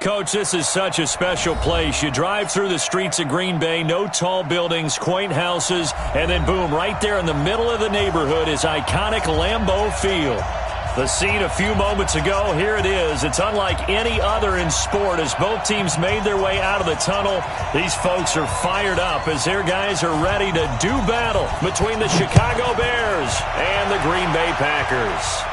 Coach, this is such a special place. You drive through the streets of Green Bay, no tall buildings, quaint houses, and then boom, right there in the middle of the neighborhood is iconic Lambeau Field. The scene a few moments ago, here it is. It's unlike any other in sport as both teams made their way out of the tunnel. These folks are fired up as their guys are ready to do battle between the Chicago Bears and the Green Bay Packers.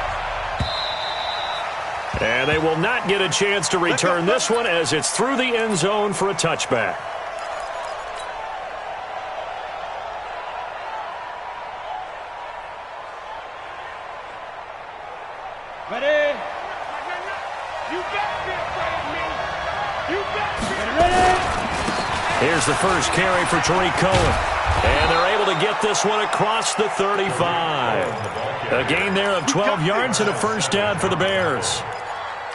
And they will not get a chance to return this one as it's through the end zone for a touchback. Ready? You got this, me. You got this. Ready? Here's the first carry for Tariq Cohen. And they're able to get this one across the 35. A gain there of 12 yards and a first down for the Bears.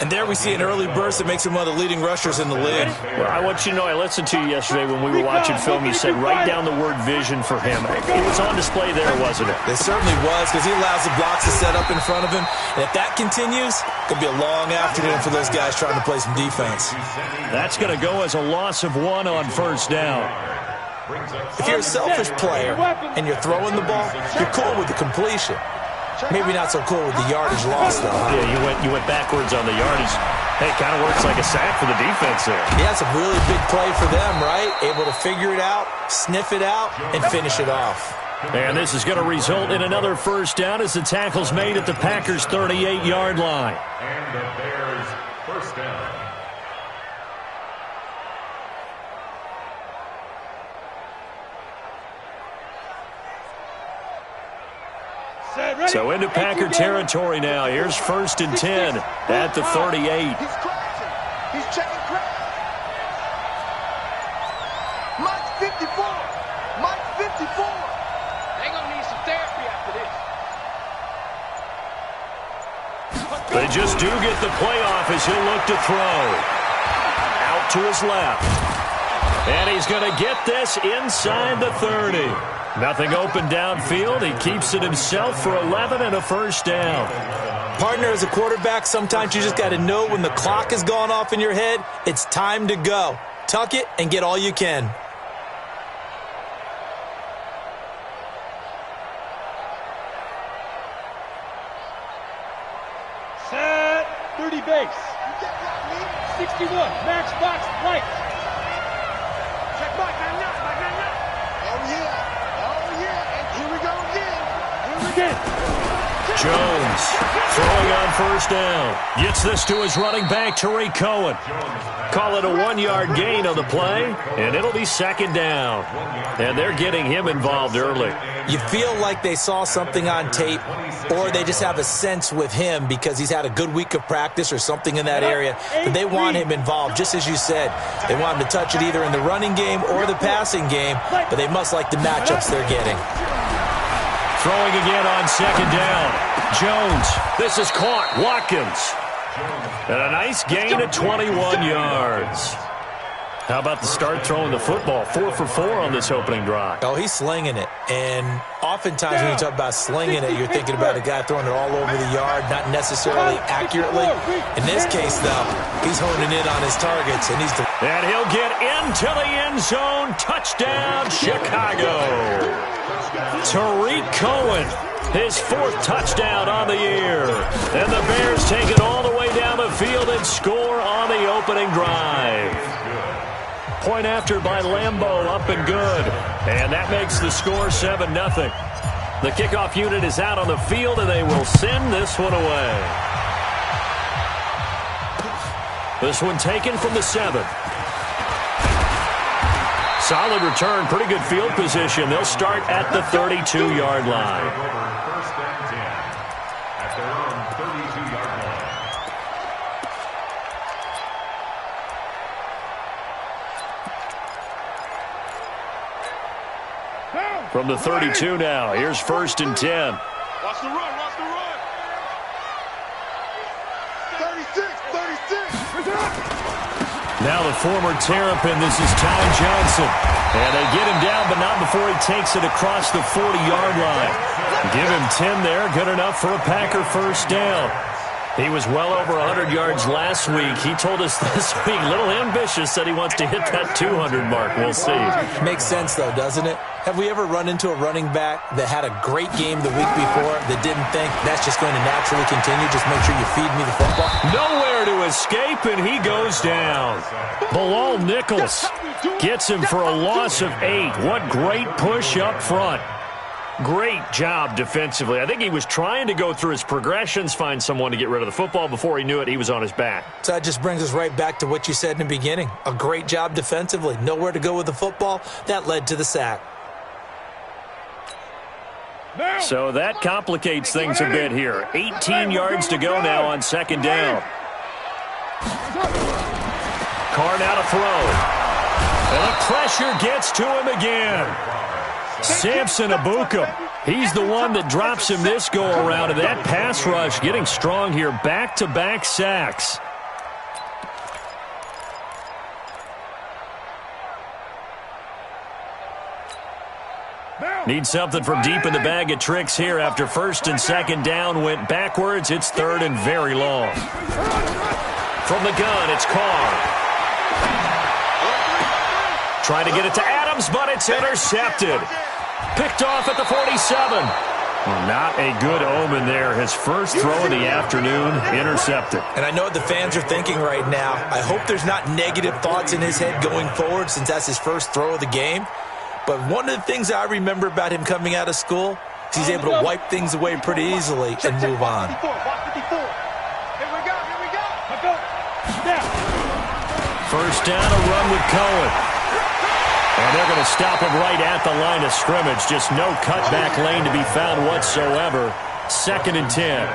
And there we see an early burst that makes him one of the leading rushers in the league. Well, I want you to know, I listened to you yesterday when we were watching film. You said write down the word vision for him. It was on display there, wasn't it? It certainly was, because he allows the blocks to set up in front of him. And if that continues, it could be a long afternoon for those guys trying to play some defense. That's going to go as a loss of 1 on first down. If you're a selfish player and you're throwing the ball, you're cool with the completion. Maybe not so cool with the yardage loss, though. Huh? Yeah, you went backwards on the yardage. Hey, it kind of works like a sack for the defense there. Yeah, it's a really big play for them, right? Able to figure it out, sniff it out, and finish it off. And this is going to result in another first down as the tackle's made at the Packers' 38-yard line. And the Bears' first down. So into Packer territory now. Here's 1st and 10 at the 38. He's checking crowd. Mike's 54. Mike's 54. They're going to need some therapy after this. They just do get the play off as he'll look to throw. Out to his left. And he's going to get this inside the 30. Nothing open downfield. He keeps it himself for 11 and a first down. Partner, as a quarterback, sometimes you just got to know when the clock has gone off in your head, it's time to go. Tuck it and get all you can. Set 30 base. 61, max box, right. Check back, 99. Oh, yeah. Jones throwing on first down. Gets this to his running back, Tariq Cohen. Call it a 1-yard gain on the play, and it'll be 2nd down. And they're getting him involved early. You feel like they saw something on tape, or they just have a sense with him because he's had a good week of practice or something in that area, but they want him involved, just as you said. They want him to touch it either in the running game or the passing game, but they must like the matchups they're getting. Throwing again on 2nd down. Jones. This is caught. Watkins. And a nice gain of 21 yards. How about the start throwing the football? 4 for 4 on this opening drive. Oh, he's slinging it. And oftentimes when you talk about slinging it, you're thinking about a guy throwing it all over the yard, not necessarily accurately. In this case, though, he's honing in on his targets. And he'll get into the end zone. Touchdown, Chicago. Tariq Cohen, his 4th touchdown on the year. And the Bears take it all the way down the field and score on the opening drive. Point after by Lambeau, up and good. And that makes the score 7-0. The kickoff unit is out on the field, and they will send this one away. This one taken from the 7. Solid return, pretty good field position. They'll start at the 32-yard line. First and 10 at their own 32-yard line. From the 32 now, here's 1st and 10. Watch the run, watch the run. 36. Now the former Terrapin, this is Ty Johnson. And they get him down, but not before he takes it across the 40-yard line. Give him 10 there, good enough for a Packer first down. He was well over 100 yards last week. He told us this week, a little ambitious, said he wants to hit that 200 mark. We'll see. Makes sense, though, doesn't it? Have we ever run into a running back that had a great game the week before that didn't think that's just going to naturally continue? Just make sure you feed me the football. Nowhere to escape, and he goes down. Bilal Nichols gets him for a loss of 8. What great push up front. Great job defensively. I think he was trying to go through his progressions, find someone to get rid of the football. Before he knew it, he was on his back. So that just brings us right back to what you said in the beginning. A great job defensively. Nowhere to go with the football. That led to the sack. So that complicates things a bit here. 18 yards to go now on second down. Carr now to throw. And the pressure gets to him again. Samson Abuka, he's the one that drops him this go-around, and that pass rush getting strong here. Back-to-back sacks. Need something from deep in the bag of tricks here after first and second down went backwards. It's third and very long. From the gun, it's Carr. Trying to get it to Adams, but it's intercepted. Picked off at the 47. Well, not a good omen there. His first throw of the afternoon, intercepted. And I know what the fans are thinking right now. I hope there's not negative thoughts in his head going forward since that's his first throw of the game. But one of the things I remember about him coming out of school is he's able to wipe things away pretty easily and move on. First down, a run with Cohen. And they're going to stop him right at the line of scrimmage. Just no cutback lane to be found whatsoever. Second and 10.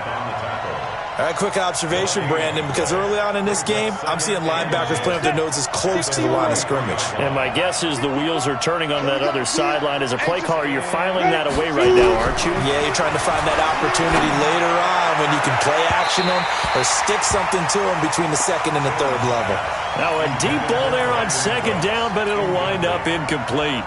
All right, quick observation, Brandon, because early on in this game, I'm seeing linebackers playing with their noses close to the line of scrimmage. And my guess is the wheels are turning on that other sideline. As a play caller, you're filing that away right now, aren't you? Yeah, you're trying to find that opportunity later on when you can play action them or stick something to them between the second and the third level. Now a deep ball there on second down, but it'll wind up incomplete.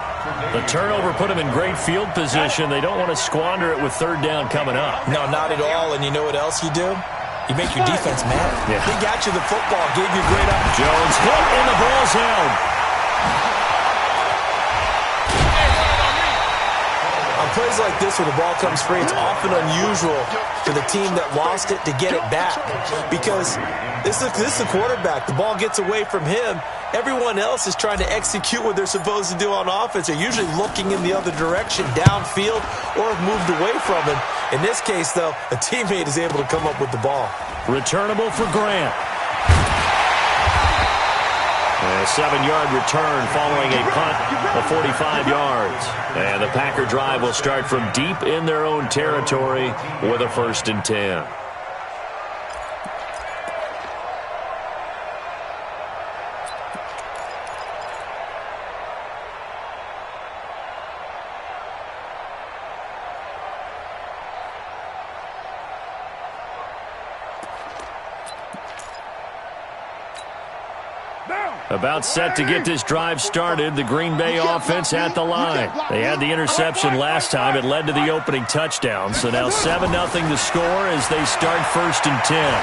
The turnover put them in great field position. They don't want to squander it with third down coming up. No, not at all. And you know what else you do? You make your defense mad. Yeah. He got you the football, gave you a great opportunity. Jones hit, and the ball's held. On plays like this where the ball comes free, it's often unusual for the team that lost it to get it back. Because this is the quarterback. The ball gets away from him. Everyone else is trying to execute what they're supposed to do on offense. They're usually looking in the other direction, downfield, or have moved away from him. In this case, though, a teammate is able to come up with the ball. Returnable for Grant. A 7-yard return following a punt of 45 yards. And the Packer drive will start from deep in their own territory with a 1st and 10. About set to get this drive started, the Green Bay offense at the line. They had the interception last time. It led to the opening touchdown. So now 7-0 the score as they start 1st and 10.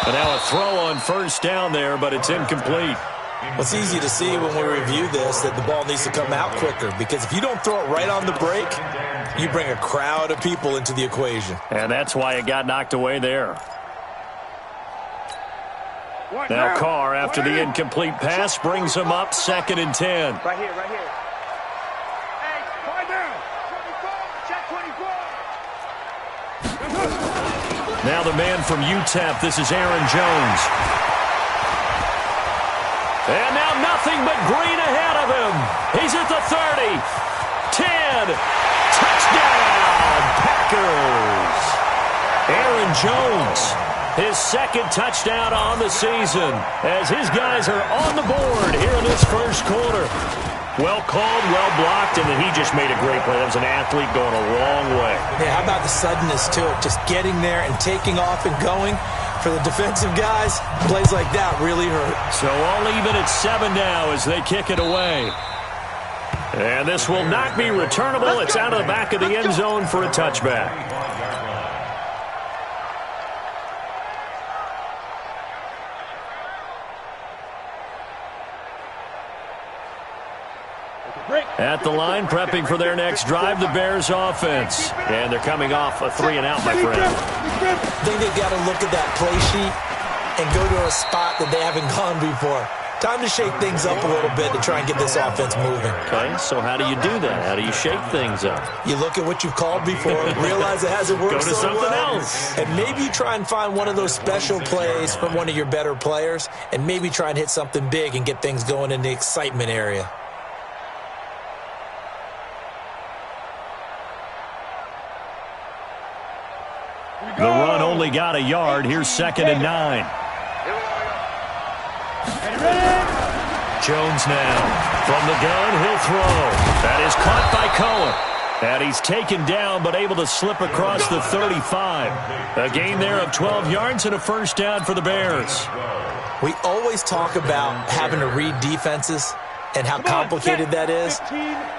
But now a throw on first down there, but it's incomplete. Well, it's easy to see when we review this that the ball needs to come out quicker, because if you don't throw it right on the break, you bring a crowd of people into the equation. And that's why it got knocked away there. Now Carr, after the incomplete pass, brings him up 2nd and 10. Right here, right here. Hey, quiet down. 24, check 24. Now the man from UTEP, this is Aaron Jones. And now nothing but green ahead of him. He's at the 30. 10. Touchdown, Packers. Aaron Jones. His 2nd touchdown on the season as his guys are on the board here in this first quarter. Well called, well blocked, and then he just made a great play. That was an athlete going a long way. Yeah, how about the suddenness to it? Just getting there and taking off and going. For the defensive guys, plays like that really hurt. So all even at 7 now as they kick it away. And this will not be returnable. It's out of the back of the end zone for a touchback. At the line, prepping for their next drive, the Bears offense. And they're coming off a 3-and-out, my friend. I think they've got to look at that play sheet and go to a spot that they haven't gone before. Time to shake things up a little bit to try and get this offense moving. Okay, so how do you do that? How do you shake things up? You look at what you've called before, realize it hasn't worked Go to so something well, else. and maybe you try and find one of those special plays from one of your better players, and maybe try and hit something big and get things going in the excitement area. The run only got a yard. Here's 2nd and 9. Jones now. From the gun, he'll throw. That is caught by Cohen. And he's taken down, but able to slip across the 35. A gain there of 12 yards and a first down for the Bears. We always talk about having to read defenses and how complicated that is.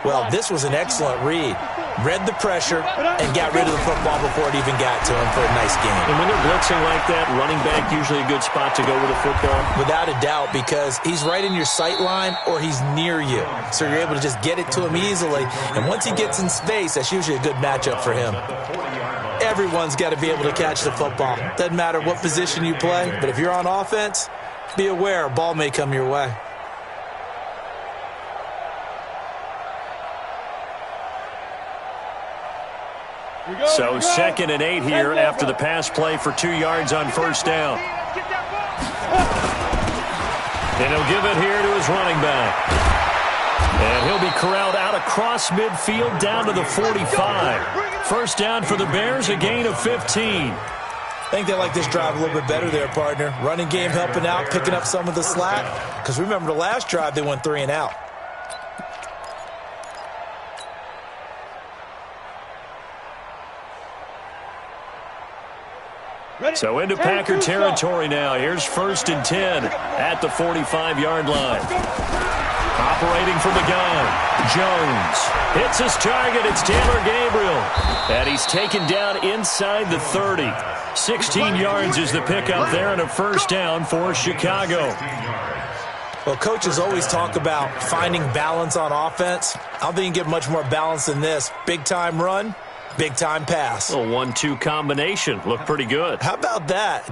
Well, this was an excellent read. Read the pressure and got rid of the football before it even got to him for a nice game. And when they're blitzing like that, running back usually a good spot to go with the football? Without a doubt, because he's right in your sight line or he's near you. So you're able to just get it to him easily. And once he gets in space, that's usually a good matchup for him. Everyone's got to be able to catch the football. Doesn't matter what position you play, but if you're on offense, be aware a ball may come your way. So 2nd and 8 here after the pass play for 2 yards on first down. And he'll give it here to his running back. And he'll be corralled out across midfield down to the 45. First down for the Bears, a gain of 15. I think they like this drive a little bit better there, partner. Running game helping out, picking up some of the slack. Because remember the last drive, they went 3-and-out. So into Packer territory now. Here's 1st and 10 at the 45-yard line. Operating from the gun. Jones hits his target. It's Taylor Gabriel. And he's taken down inside the 30. 16 yards is the pickup there and a first down for Chicago. Well, coaches always talk about finding balance on offense. I don't think you can get much more balance than this. Big-time run. Big-time pass. A 1-2 combination. Looked pretty good. How about that?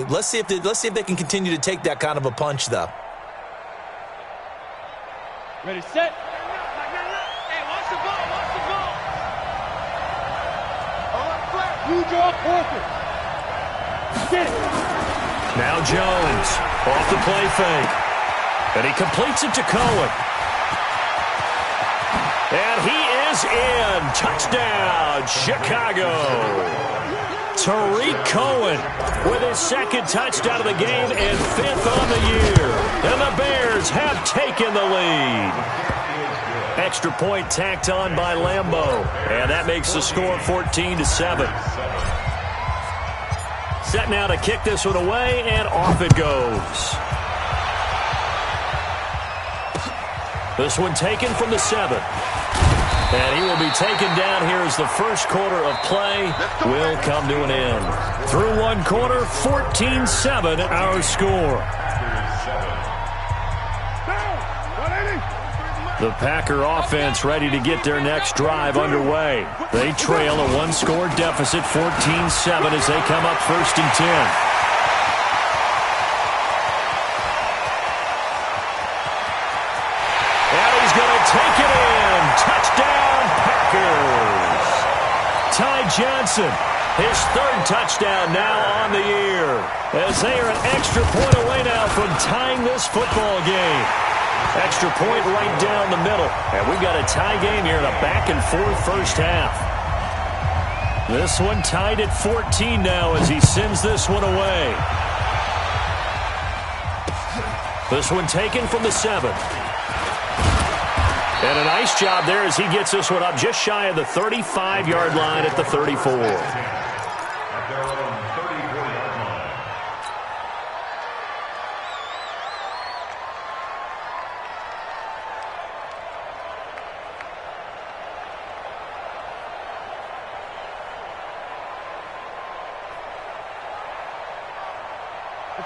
Let's see if they can continue to take that kind of a punch, though. Ready, set. Hey, watch the ball, watch the ball. You draw corporate. Get it. Now Jones off the play fake. And he completes it to Cohen. And he is in. Touchdown, Chicago. Tariq Cohen with his 2nd touchdown of the game and 5th on the year. And the Bears have taken the lead. Extra point tacked on by Lambeau. And that makes the score 14-7. Set now to kick this one away, and off it goes. This one taken from the 7. And he will be taken down here as the first quarter of play will come to an end. Through one quarter, 14-7 our score. The Packer offense ready to get their next drive underway. They trail a one-score deficit, 14-7, as they come up 1st and 10. Take it in. Touchdown, Packers. Ty Johnson, his 3rd touchdown now on the year, as they are an extra point away now from tying this football game. Extra point right down the middle, and we've got a tie game here in a back-and-forth first half. This one tied at 14 now as he sends this one away. This one taken from the 7. And a nice job there as he gets this one up just shy of the 35-yard line at the 34.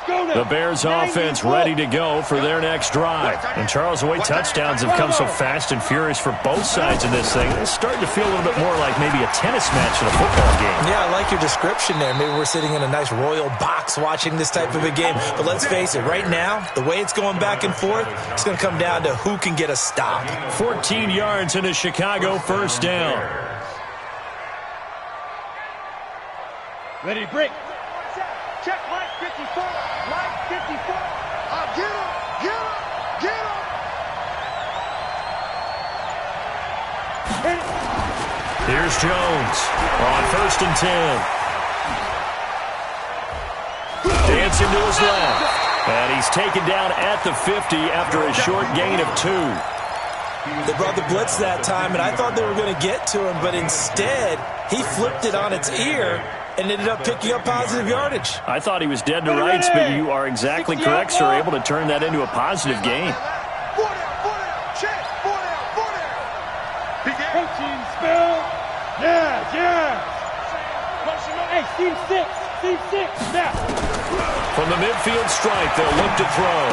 The Bears offense ready to go for their next drive. And Charles, the way touchdowns have come so fast and furious for both sides of this thing, it's starting to feel a little bit more like maybe a tennis match in a football game. Yeah, I like your description there. Maybe we're sitting in a nice royal box watching this type of a game. But let's face it, right now, the way it's going back and forth, it's going to come down to who can get a stop. 14 yards in a Chicago first down. Ready to break. Check line 54. Line 54. Get him. Get him. Get him. Here's Jones on 1st and 10. Dancing to his left. And he's taken down at the 50 after a short gain of 2. They brought the blitz that time, and I thought they were going to get to him, but instead, he flipped it on its ear and ended up picking up positive yardage. I thought he was dead to rights, but you are exactly correct, sir. Able to turn that into a positive gain. 4 down. Check. 4 down. Coaching spell. Yeah. Hey, team 6. Now. From the midfield stripe, they'll look to throw.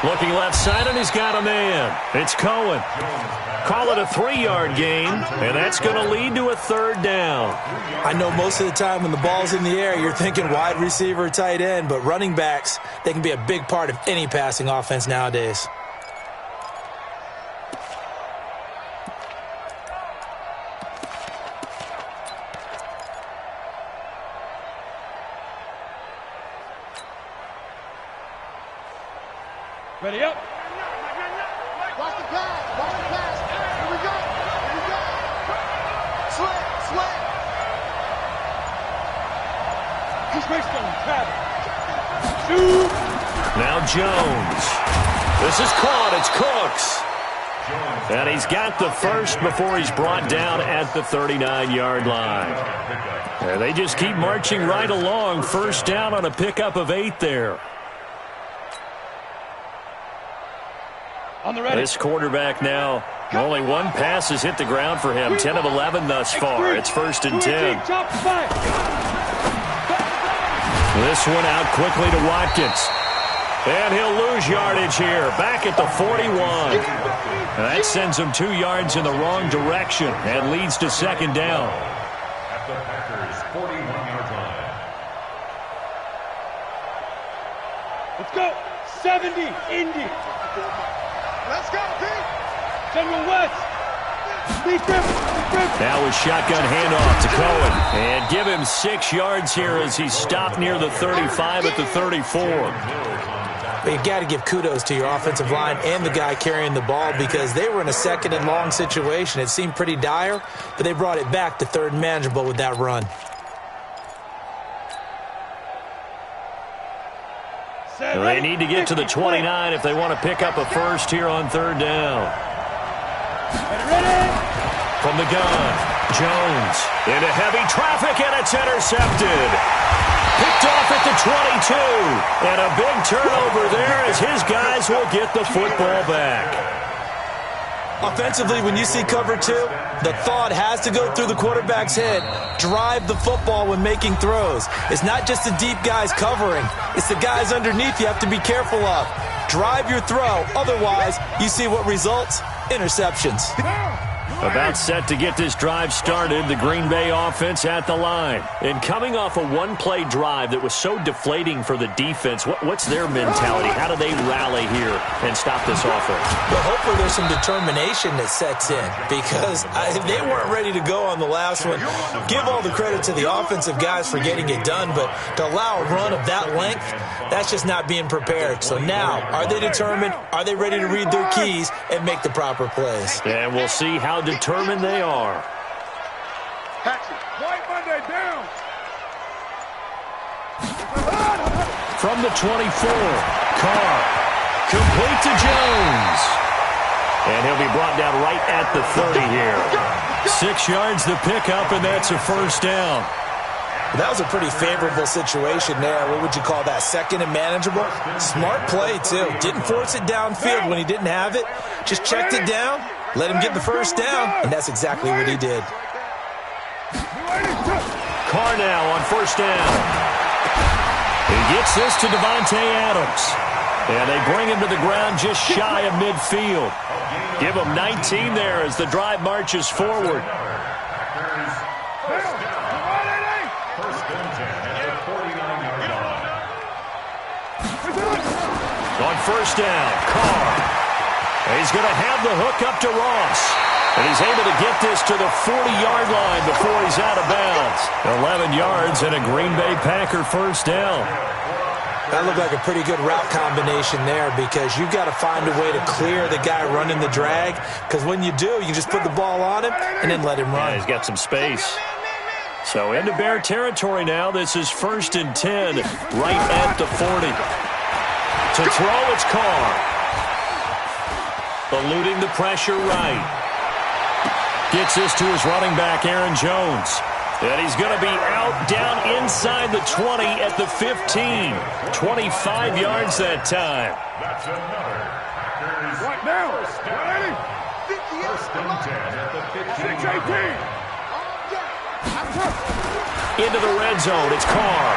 Looking left side, and he's got a man. It's Cohen. Call it a 3-yard gain, and that's going to lead to a 3rd down. I know most of the time when the ball's in the air, you're thinking wide receiver, tight end, but running backs, they can be a big part of any passing offense nowadays. Ready up. Watch the pass. Here we go. Slant. He's going. Travis. Shoot. Now Jones. This is caught. It's Cooks. And he's got the first before he's brought down at the 39-yard line. And they just keep marching right along. First down on a pickup of 8 there. On the ready. This quarterback now, only one pass has hit the ground for him. 10 of 11 thus far. It's 1st and 10. This one out quickly to Watkins. And he'll lose yardage here. Back at the 41. And that sends him 2 yards in the wrong direction and leads to 2nd down. At the Packers' 41-yard line. Let's go. 70. Indy. Let's go, Pete. General West. Now a shotgun handoff to Cohen. And give him 6 yards here as he's stopped near the 35 at the 34. But you got to give kudos to your offensive line and the guy carrying the ball because they were in a 2nd and long situation. It seemed pretty dire, but they brought it back to 3rd and manageable with that run. They need to get to the 29 if they want to pick up a first here on 3rd down. From the gun, Jones into heavy traffic, and it's intercepted. Picked off at the 22. And a big turnover there as his guys will get the football back. Offensively, when you see cover 2, the thought has to go through the quarterback's head. Drive the football when making throws. It's not just the deep guys covering. It's the guys underneath you have to be careful of. Drive your throw. Otherwise, you see what results? Interceptions. About set to get this drive started, the Green Bay offense at the line. And coming off a one-play drive that was so deflating for the defense, what's their mentality? How do they rally here and stop this offense? Well, hopefully there's some determination that sets in because they weren't ready to go on the last one. Give all the credit to the offensive guys for getting it done, but to allow a run of that length, that's just not being prepared. So now, are they determined? Are they ready to read their keys and make the proper plays? And we'll see how determined they are. White Monday down. From the 24, Carr. Complete to Jones. And he'll be brought down right at the 30 here. 6 yards the pickup, and that's a first down. That was a pretty favorable situation there. What would you call that? 2nd and manageable? Smart play, too. Didn't force it downfield when he didn't have it. Just checked it down, let him get the first down, and that's exactly what he did. Carr now on first down. He gets this to Davante Adams. And they bring him to the ground just shy of midfield. Give him 19 there as the drive marches forward. On first down, Carr. He's going to have the hook up to Ross. And he's able to get this to the 40-yard line before he's out of bounds. 11 yards and a Green Bay Packer first down. That looked like a pretty good route combination there because you've got to find a way to clear the guy running the drag, because when you do, you just put the ball on him and then let him run. Yeah, he's got some space. So into Bear territory now. This is 1st and 10 right at the 40. To throw, it's Carr. Eluding the pressure right. Gets this to his running back, Aaron Jones. And he's going to be out down inside the 20 at the 15. 25 yards that time. That's another. Right now. Ready? 1st and 10 at the 15. 6-18. Into the red zone, it's Carr.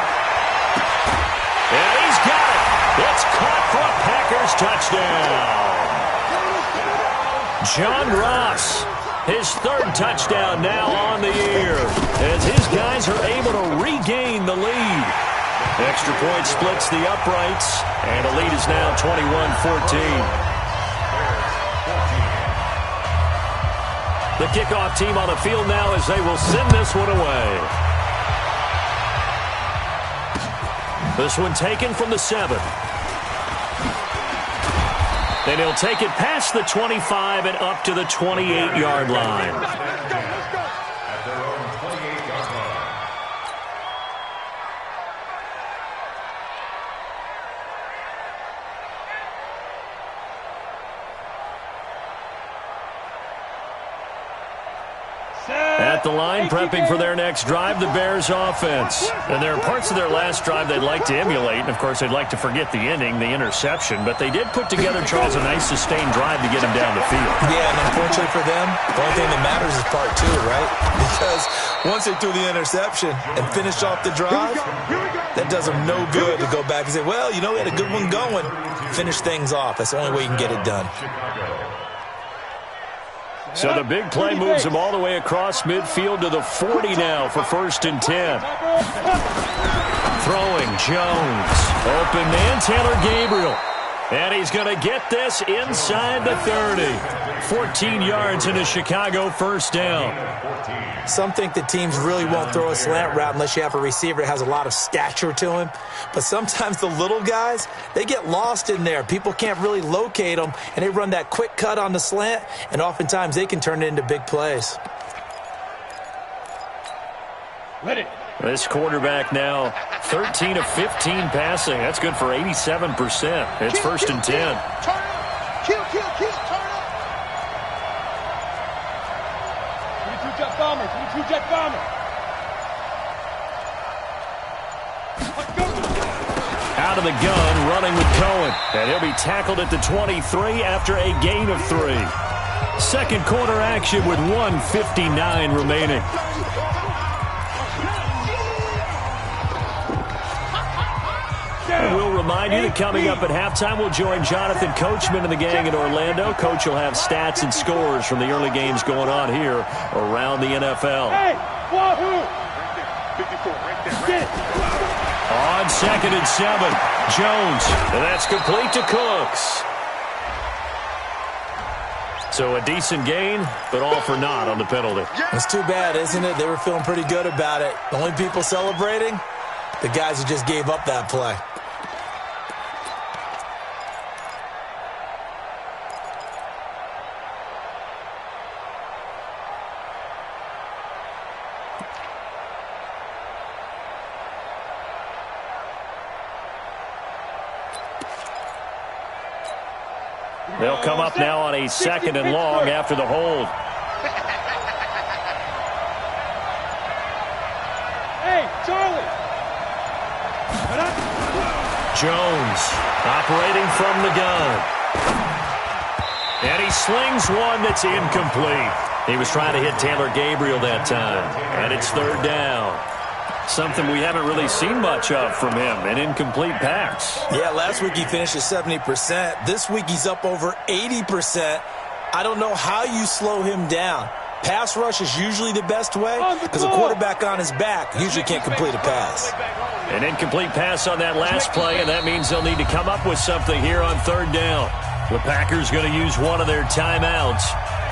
And he's got it. It's caught for a Packers touchdown. John Ross, his 3rd touchdown now on the year, as his guys are able to regain the lead. Extra point splits the uprights, and the lead is now 21-14. The kickoff team on the field now as they will send this one away. This one taken from the 7. Then he'll take it past the 25 and up to the 28-yard line. At their own 28-yard line. At the line, prepping for their next drive, the Bears offense. And there are parts of their last drive they'd like to emulate. And, of course, they'd like to forget the ending, the interception. But they did put together, Charles, a nice sustained drive to get him down the field. Yeah, and unfortunately for them, the only thing that matters is part 2, right? Because once they threw the interception and finished off the drive, that does them no good to go back and say, well, you know, we had a good one going. Finish things off. That's the only way you can get it done. So the big play moves him all the way across midfield to the 40 now for 1st and 10. Throwing, Jones. Open man, Taylor Gabriel. And he's going to get this inside the 30. 14 yards into Chicago first down. Some think that teams really won't throw a slant route unless you have a receiver that has a lot of stature to him. But sometimes the little guys, they get lost in there. People can't really locate them, and they run that quick cut on the slant, and oftentimes they can turn it into big plays. Ready. This quarterback now 13 of 15 passing. That's good for 87%. It's 1st and 10. Turn up. Kill, turn up. 22 jet bomber, 22 jet bomber. Let's go. Out of the gun, running with Cohen. And he'll be tackled at the 23 after a gain of 3. Second quarter action with 1:59 remaining. And we'll remind you that coming up at halftime, we'll join Jonathan Coachman and the gang in Orlando. Coach will have stats and scores from the early games going on here around the NFL. Hey, wahoo! 54, right there. On 2nd and 7, Jones. And that's complete to Cooks. So a decent gain, but all for naught on the penalty. It's too bad, isn't it? They were feeling pretty good about it. The only people celebrating, the guys who just gave up that play. They'll come up now on a 2nd and long after the hold. Hey, Charlie! Jones operating from the gun. And he slings one that's incomplete. He was trying to hit Taylor Gabriel that time. And it's 3rd down. Something we haven't really seen much of from him, an incomplete pass. Yeah, last week he finished at 70%. This week he's up over 80%. I don't know how you slow him down. Pass rush is usually the best way because a quarterback on his back usually can't complete a pass. An incomplete pass on that last play, and that means they'll need to come up with something here on third down. The Packers going to use one of their timeouts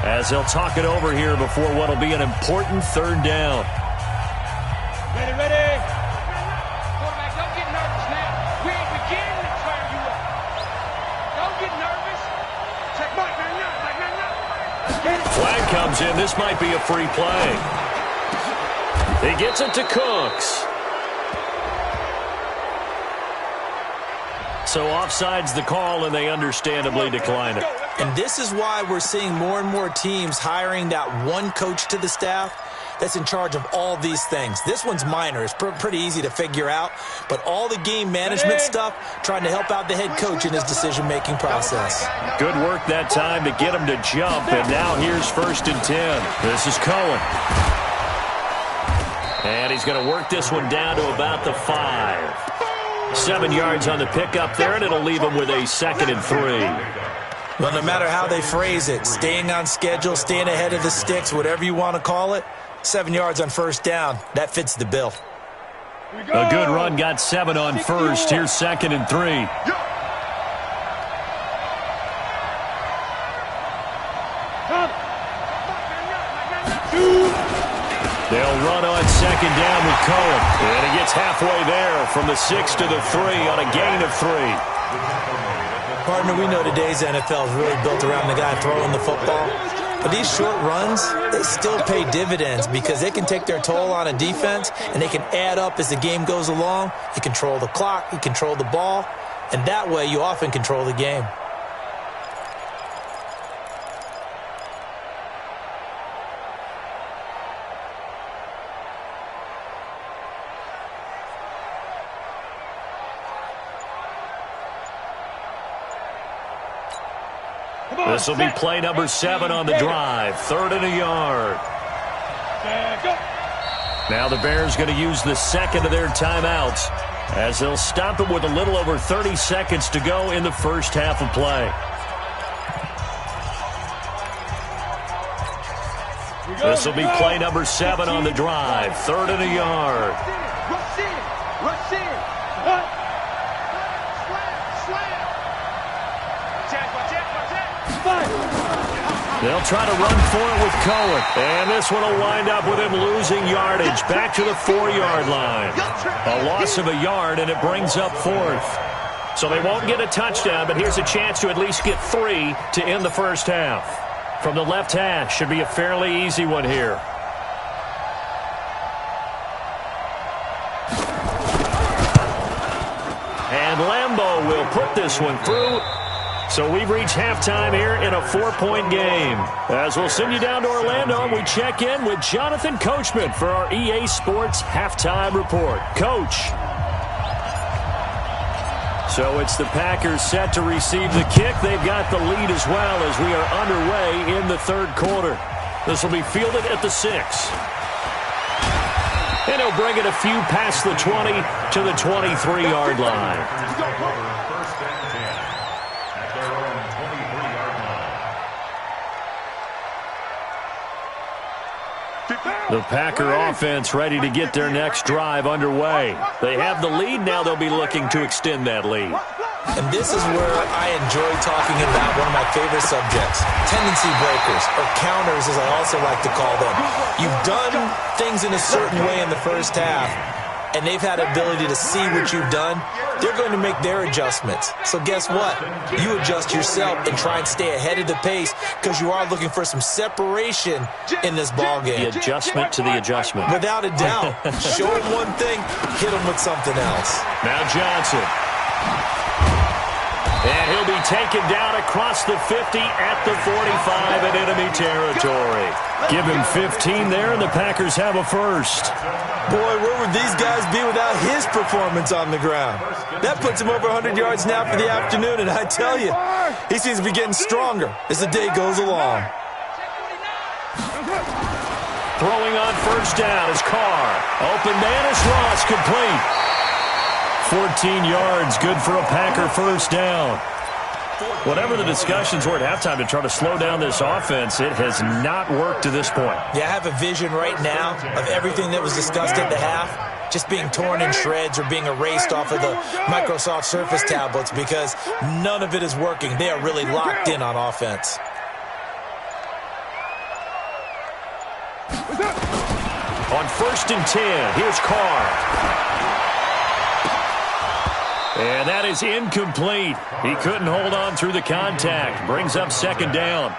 as they'll talk it over here before what will be an important third down. Ready, ready. Quarterback, don't get nervous now. We ain't beginning to fire you up. Don't get nervous. Check back, man, now. Flag comes in. This might be a free play. He gets it to Cooks. So offside's the call, and they understandably decline it. And this is why we're seeing more and more teams hiring that one coach to the staff that's in charge of all these things. This one's minor. It's pretty easy to figure out. But all the game management stuff, trying to help out the head coach in his decision-making process. Good work that time to get him to jump. And now here's 1st and 10. This is Cohen. And he's going to work this one down to about the 5. 7 yards on the pickup there, and it'll leave him with a 2nd and 3. Well, no matter how they phrase it, staying on schedule, staying ahead of the sticks, whatever you want to call it, 7 yards on 1st down, that fits the bill. A good run, got 7 on 1st. Here's 2nd and 3. They'll run on 2nd down with Cohen. And he gets halfway there from the 6 to the 3 on a gain of 3. Partner, we know today's NFL is really built around the guy throwing the football. But these short runs, they still pay dividends because they can take their toll on a defense and they can add up as the game goes along. You control the clock, you control the ball, and that way you often control the game. This will be play number 7 on the drive. 3rd and a yard. Now the Bears going to use the 2nd of their timeouts as they'll stop it with a little over 30 seconds to go in the first half of play. This will be play number 7 on the drive. 3rd and a yard. Rush in. Rush in. Slam. They'll try to run for it with Cohen. And this one will wind up with him losing yardage back to the 4-yard line. A loss of a yard, and it brings up 4th. So they won't get a touchdown, but here's a chance to at least get 3 to end the first half. From the left hash, should be a fairly easy one here. And Lambeau will put this one through. So we've reached halftime here in a 4-point game. As we'll send you down to Orlando, and we check in with Jonathan Coachman for our EA Sports Halftime Report. Coach. So it's the Packers set to receive the kick. They've got the lead as well as we are underway in the 3rd quarter. This will be fielded at the 6. And he'll bring it a few past the 20 to the 23-yard line. The Packer offense ready to get their next drive underway. They have the lead. Now they'll be looking to extend that lead. And this is where I enjoy talking about one of my favorite subjects, tendency breakers, or counters as I also like to call them. You've done things in a certain way in the first half, and they've had the ability to see what you've done. They're going to make their adjustments. So guess what? You adjust yourself and try and stay ahead of the pace because you are looking for some separation in this ballgame. The adjustment to the adjustment. Without a doubt. Show them one thing, hit them with something else. Now Johnson. And he'll be taken down across the 50 at the 45 in enemy territory. Give him 15 there, and the Packers have a first. Boy, where would these guys be without his performance on the ground? That puts him over 100 yards now for the afternoon, and I tell you, he seems to be getting stronger as the day goes along. Throwing on first down is Carr. Open man is Ross, complete. 14 yards, good for a Packer first down. Whatever the discussions were at halftime to try to slow down this offense, it has not worked to this point. Yeah, I have a vision right now of everything that was discussed at the half just being torn in shreds or being erased off of the Microsoft Surface tablets because none of it is working. They are really locked in on offense. On first and 10, here's Carr. And that is incomplete. He couldn't hold on through the contact. Brings up second down.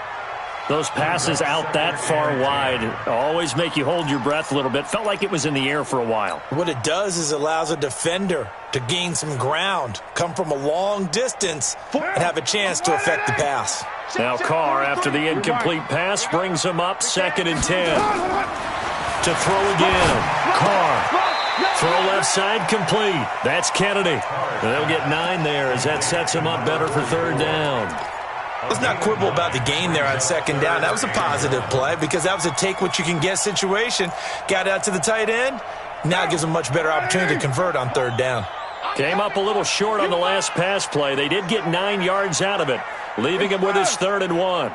Those passes out that far wide always make you hold your breath a little bit. Felt like it was in the air for a while. What it does is allows a defender to gain some ground, come from a long distance, and have a chance to affect the pass. Now Carr, after the incomplete pass, brings him up second and 10. To throw again. Carr. Throw left side, complete. That's Kennedy. They'll get 9 there as that sets him up better for third down. Let's not quibble about the gain there on second down. That was a positive play because that was a take-what-you-can-get situation. Got out to the tight end. Now gives him a much better opportunity to convert on third down. Came up a little short on the last pass play. They did get 9 yards out of it, leaving him with his 3rd and 1.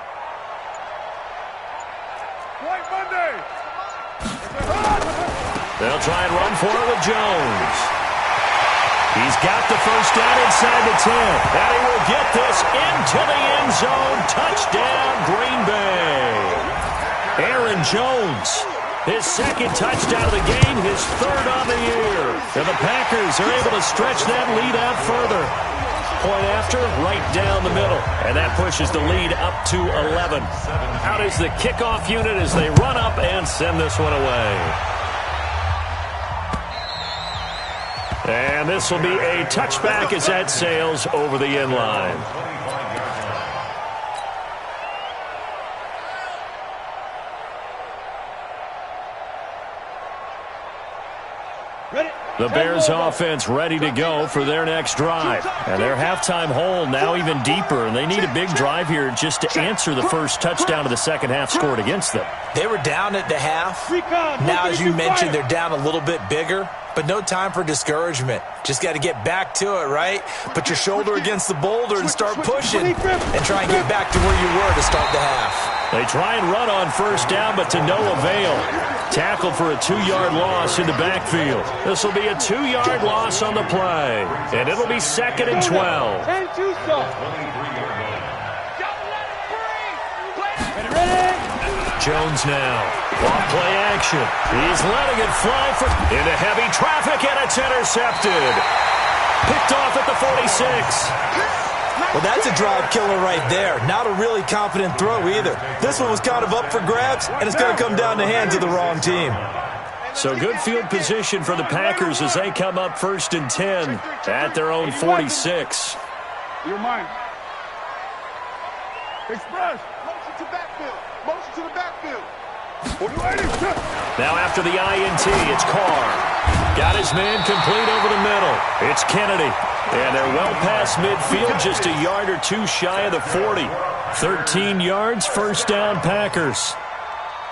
They'll try and run for it with Jones. He's got the first down inside the 10. And he will get this into the end zone. Touchdown, Green Bay. Aaron Jones, his 2nd touchdown of the game, his 3rd on the year. And the Packers are able to stretch that lead out further. Point after, right down the middle. And that pushes the lead up to 11. Out is the kickoff unit as they run up and send this one away. And this will be a touchback as that sails over the end line. The Bears offense ready to go for their next drive. And their halftime hole now even deeper. And they need a big drive here just to answer the first touchdown of the second half scored against them. They were down at the half. Now, as you mentioned, they're down a little bit bigger. But no time for discouragement. Just got to get back to it, right? Put your shoulder against the boulder and start pushing. And try and get back to where you were to start the half. They try and run on first down, but to no avail. Tackled for a 2-yard loss in the backfield. This will be a 2-yard loss on the play. And it'll be 2nd and 12. Jones now. Off play action. He's letting it fly into heavy traffic, and it's intercepted. Picked off at the 46. Well, that's a drive killer right there. Not a really confident throw either. This one was kind of up for grabs, and it's going to come down the hands of the wrong team. So good field position for the Packers as they come up 1st and 10 at their own 46. Your mind. Express. Motion to backfield. Motion to the backfield. Now after the INT, it's Carr. Got his man complete over the middle. It's Kennedy. And they're well past midfield, just a yard or 2 shy of the 40. 13 yards, first down Packers.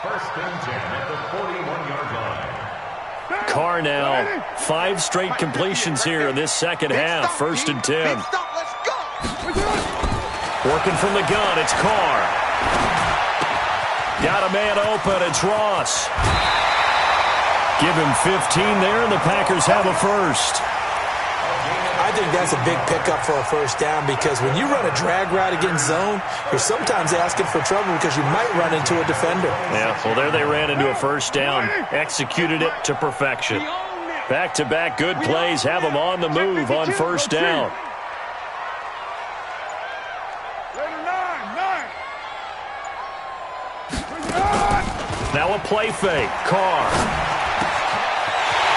1st and 10 at the 41-yard line. Carr now, 5 straight completions here in this second half. 1st and 10. Working from the gun, it's Carr. Got a man open, it's Ross. Give him 15 there, and the Packers have a first. I think that's a big pickup for a first down because when you run a drag route against zone, you're sometimes asking for trouble because you might run into a defender. Yeah, well, there they ran into a first down. Executed it to perfection. Back-to-back good plays have them on the move on first down. Now a play fake. Carr.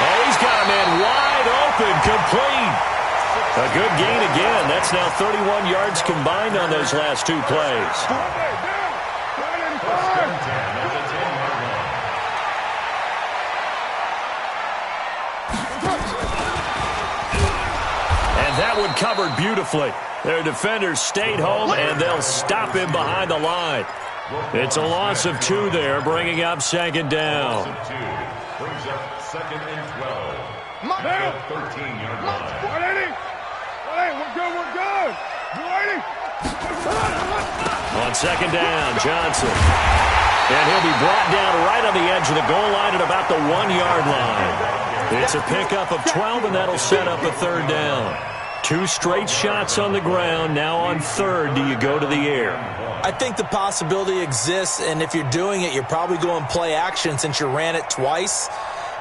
Oh, he's got a man wide open, complete. A good gain again. That's now 31 yards combined on those last 2 plays. And that one covered beautifully. Their defenders stayed home, and they'll stop him behind the line. It's a loss of 2 there, bringing up second down. Loss of 2 brings up second and 12. Now. The 13-yard line. 180. 180. We're good. We're good. 180. On second down, Johnson. And he'll be brought down right on the edge of the goal line at about the 1-yard line. It's a pickup of 12, and that'll set up a third down. 2 straight shots on the ground. Now on third, do you go to the air? I think the possibility exists, and if you're doing it, you're probably going play action since you ran it twice.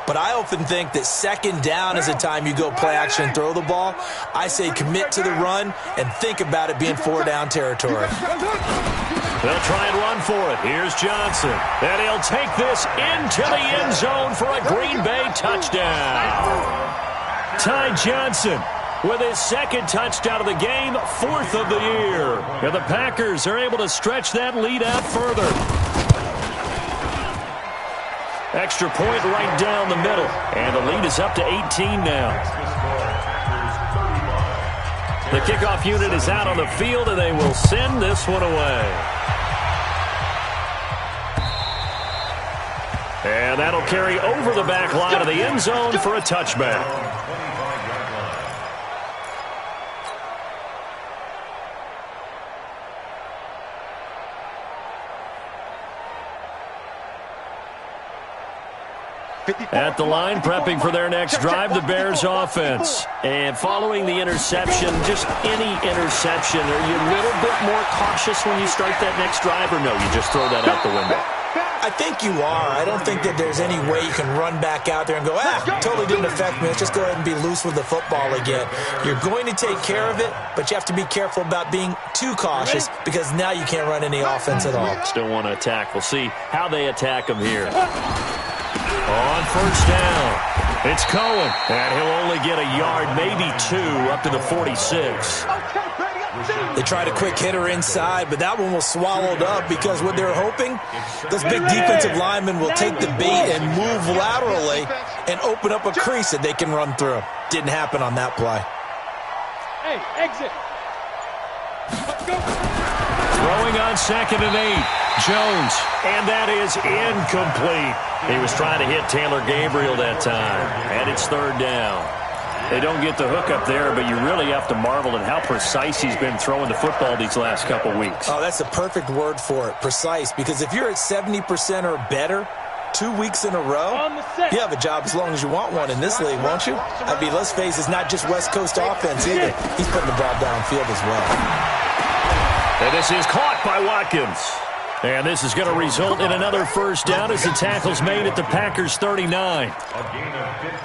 But I often think that second down is the time you go play action and throw the ball. I say commit to the run and think about it being 4-down territory. They'll try and run for it. Here's Johnson. And he'll take this into the end zone for a Green Bay touchdown. Ty Johnson with his second touchdown of the game, 4th of the year. And the Packers are able to stretch that lead out further. Extra point right down the middle. And the lead is up to 18 now. The kickoff unit is out on the field, and they will send this one away. And that'll carry over the back line of the end zone for a touchback. At the line, prepping for their next drive, the Bears offense. And following the interception, just any interception, are you a little bit more cautious when you start that next drive, or no, you just throw that out the window? I think you are. I don't think that there's any way you can run back out there and go, totally didn't affect me. Let's just go ahead and be loose with the football again. You're going to take care of it, but you have to be careful about being too cautious because now you can't run any offense at all. Still want to attack. We'll see how they attack them here. On first down, it's Cohen, and he'll only get a yard, maybe 2, up to the 46. They tried a quick hitter inside, but that one was swallowed up because what they're hoping, those big defensive linemen will take the bait and move laterally and open up a crease that they can run through. Didn't happen on that play. Hey, exit. Let's go. Throwing on second and 8, Jones, and that is incomplete. He was trying to hit Taylor Gabriel that time, and it's third down. They don't get the hook up there, but you really have to marvel at how precise he's been throwing the football these last couple weeks. Oh, that's the perfect word for it, precise, because if you're at 70% or better 2 weeks in a row, you have a job as long as you want one in this league, won't you? I mean, let's face it, it's not just West Coast offense either. He's putting the ball downfield as well. And this is caught by Watkins. And this is going to result in another first down as the tackle's made at the Packers' 39.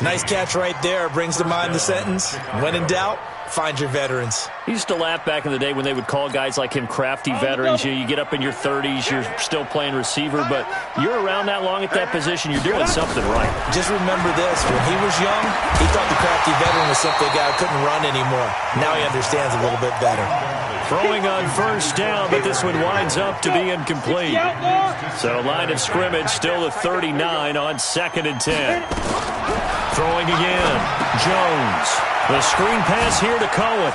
Nice catch right there. Brings to mind the sentence, when in doubt, find your veterans. He used to laugh back in the day when they would call guys like him crafty veterans. You get up in your 30s, you're still playing receiver, but you're around that long at that position, you're doing something right. Just remember this. When he was young, he thought the crafty veteran was simply a guy who couldn't run anymore. Now he understands a little bit better. Throwing on first down, but this one winds up to be incomplete. So line of scrimmage still the 39 on 2nd and 10. Throwing again, Jones. The screen pass here to Cohen.